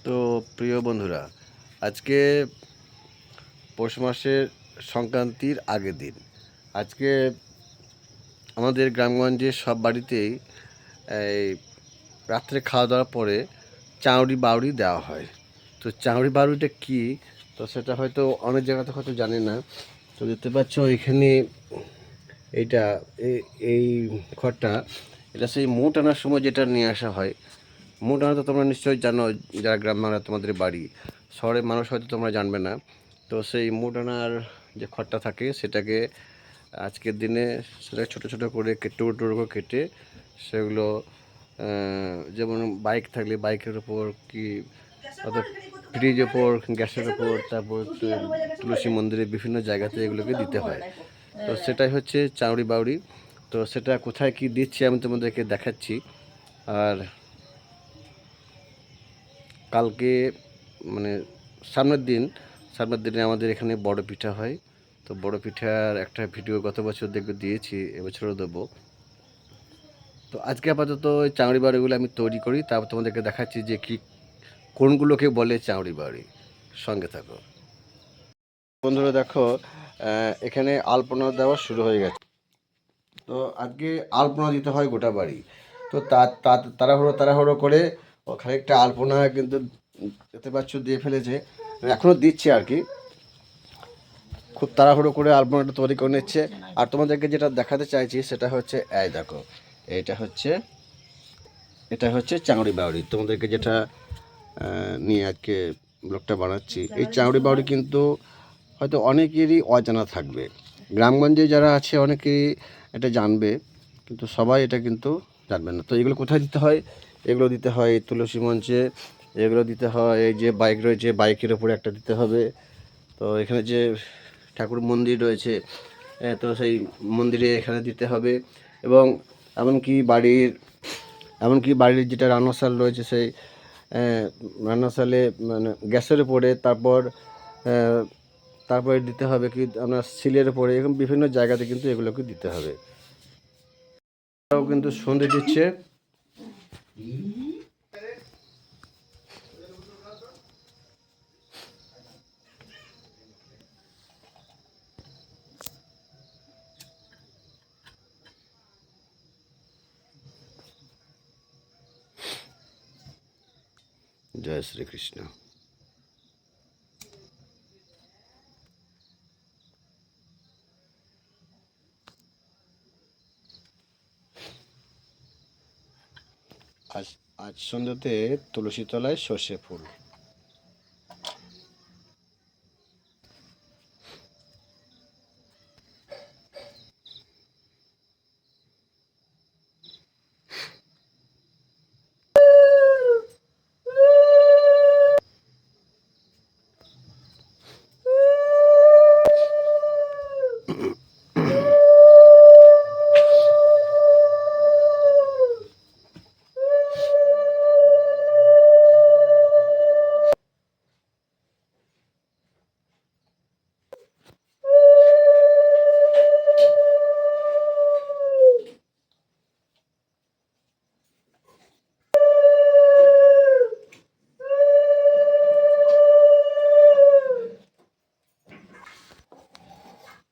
তো প্রিয় বন্ধুরা, আজকে পৌষ মাসের সংক্রান্তির আগের দিন। আজকে আমাদের গ্রামগঞ্জের সব বাড়িতেই এই রাত্রে খাওয়া দাওয়ার পরে চাউরি বাউরি দেওয়া হয়। তো চাউরি বাউরিটা কী, তো সেটা হয়তো অনেক জায়গাতে হয়তো জানে না। তো দেখতে পাচ্ছ এখানে এইটা এই খড়টা, এটা সেই মুট আনার সময় যেটা নিয়ে আসা হয়। মুট আনা তো তোমরা নিশ্চয়ই জানো, যারা গ্রাম বাংলা তোমাদের বাড়ি। শহরের মানুষ হয়তো তোমরা জানবে না। তো সেই মুট আনার যে খড়টা থাকে সেটাকে আজকের দিনে সেটা ছোটো ছোটো করে টুকরো টুকরো করে কেটে সেগুলো যেমন বাইক থাকলে বাইকের ওপর কি অর্থাৎ ফ্রিজের ওপর, গ্যাসের ওপর, তারপর তুলসী মন্দিরে বিভিন্ন জায়গাতে এগুলোকে দিতে হয়। তো সেটাই হচ্ছে চাউরি বাউরি। তো সেটা কোথায় কি দিচ্ছি আমি তোমাদেরকে দেখাচ্ছি। আর কালকে মানে সামনের দিনে আমাদের এখানে বড় পিঠা হয়। তো বড় পিঠার একটা ভিডিও গত বছর দিয়েছি, এবছরও দেবো। তো আজকে আপাতত ওই চাউরি বাড়িগুলো আমি তৈরি করি, তারপর তোমাদেরকে দেখাচ্ছি যে কি কোনগুলোকে বলে চাউরি বাড়ি। সঙ্গে থাকো বন্ধুরা। দেখো এখানে আলপনা দেওয়া শুরু হয়ে গেছে। তো আজকে আলপনা দিতে হয় গোটা বাড়ি। তো তাড়াহুড়ো করে ও খানিকটা আলপনা কিন্তু দেখতে পাচ্ছ দিয়ে ফেলেছে, এখনও দিচ্ছে আর কি। খুব তাড়াহুড়ো করে আলপনাটা তৈরি করে নিচ্ছে। আর তোমাদেরকে যেটা দেখাতে চাইছি সেটা হচ্ছে এই দেখো, এটা হচ্ছে চাংড়ি বাউরি। তোমাদেরকে যেটা নিয়ে আজকে ব্লগটা বানাচ্ছি, এই চাংড়ি বাউরি কিন্তু হয়তো অনেকেরই অজানা থাকবে। গ্রামগঞ্জে যারা আছে অনেকেই এটা জানবে, কিন্তু সবাই এটা কিন্তু জানবে না। তো এগুলো কোথায় দিতে হয়? এগুলো দিতে হয় তুলসী মঞ্চে, এগুলো দিতে হয় এই যে বাইক রয়েছে বাইকের ওপরে একটা দিতে হবে। তো এখানে যে ঠাকুর মন্দির রয়েছে, তো সেই মন্দিরে এখানে দিতে হবে। এবং এমনকি বাড়ির যেটা রান্নাশাল রয়েছে সেই রান্নাশালে মানে গ্যাসের উপরে, তারপরে দিতে হবে কি আপনার সিলের উপরে, এরকম বিভিন্ন জায়গাতে কিন্তু এগুলোকে দিতে হবে। তারাও কিন্তু সন্ধে দিচ্ছে। জয় শ্রীকৃষ্ণ। আজ সন্ধ্যাতে তুলসী তলায় সর্ষে ফুল।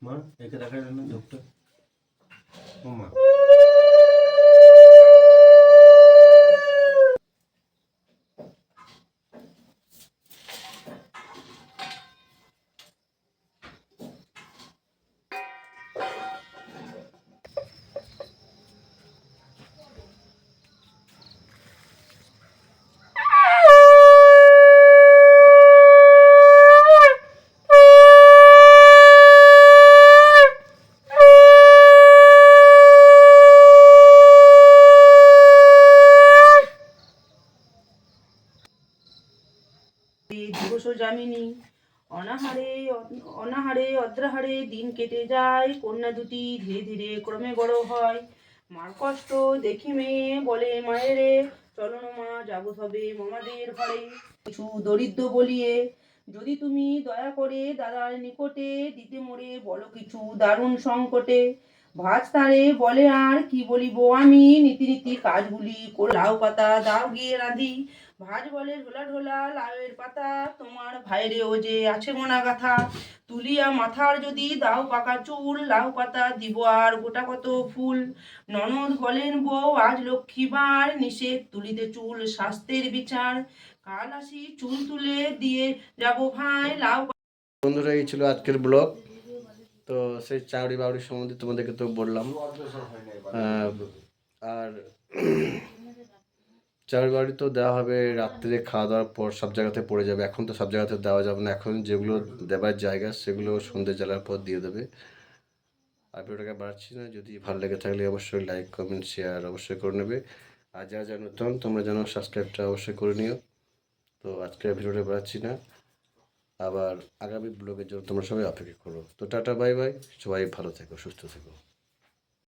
মা একে দেখা যায় না ধূপটা, ও মা। দিবস যামিনী অনাহারে অনাহারে অদ্রাহারে দিন কেটে যায়, কন্যা দুটি ধীরে ধীরে ক্রমে বড় হয়। মার কষ্ট দেখি মেয়ে বলে মায়েরে, চলো না মা যাবো সবে মামাদের ঘরে। কিছু দরিদ্র বলিয়ে যদি তুমি দয়া করে দাদার নিকটে, দিতে মোরে বলো কিছু দারুণ সংকটে। ভাজ তারে বলে আর কি বলিব আমি, নীতি নীতি কাজগুলি লাউ পাতা দাও গিয়ে রাঁধি। ভাজ বলে ঢোলা ঢোলা লাউয়ের পাতা, তোমার ভাইরেও যে আছে গোনা গাথা। তুলিয়া মাথার যদি দাও পাকা চুল, লাউ পাতা দিব আর গোটা কত ফুল। ননদ বলেন বউ আজ লক্ষ্মীবার, নিষেধ তুলিতে চুল স্বাস্থ্যের বিচার। কাল আসি চুল তুলে দিয়ে যাব ভাই, লাউ। বন্ধুরা, এই ছিল আজকের ব্লগ। তো সেই চাউরি বাউরি সম্বন্ধে তোমাদেরকে তো বললাম। আর চাউরি বাউরি তো দেওয়া হবে রাত্রে খাওয়া দাওয়ার পর, সব জায়গাতে পড়ে যাবে। এখন তো সব জায়গাতে দেওয়া যাবে না, এখন যেগুলো দেবার জায়গা সেগুলো সন্ধ্যে জ্বালার পর দিয়ে দেবে। আর ভিডিওটাকে বাড়াচ্ছি না, যদি ভালো লেগে থাকলে অবশ্যই লাইক কমেন্ট শেয়ার অবশ্যই করে নেবে। আর যারা যারা নতুন তোমরা যেন সাবস্ক্রাইবটা অবশ্যই করে নিও। তো আজকে ভিডিওটা বাড়াচ্ছি না, আবার আগামী ব্লগের জন্য তোমরা সবাই অপেক্ষা করো। তো টাটা, বাই বাই, সবাই ভালো থেকো, সুস্থ থেকো।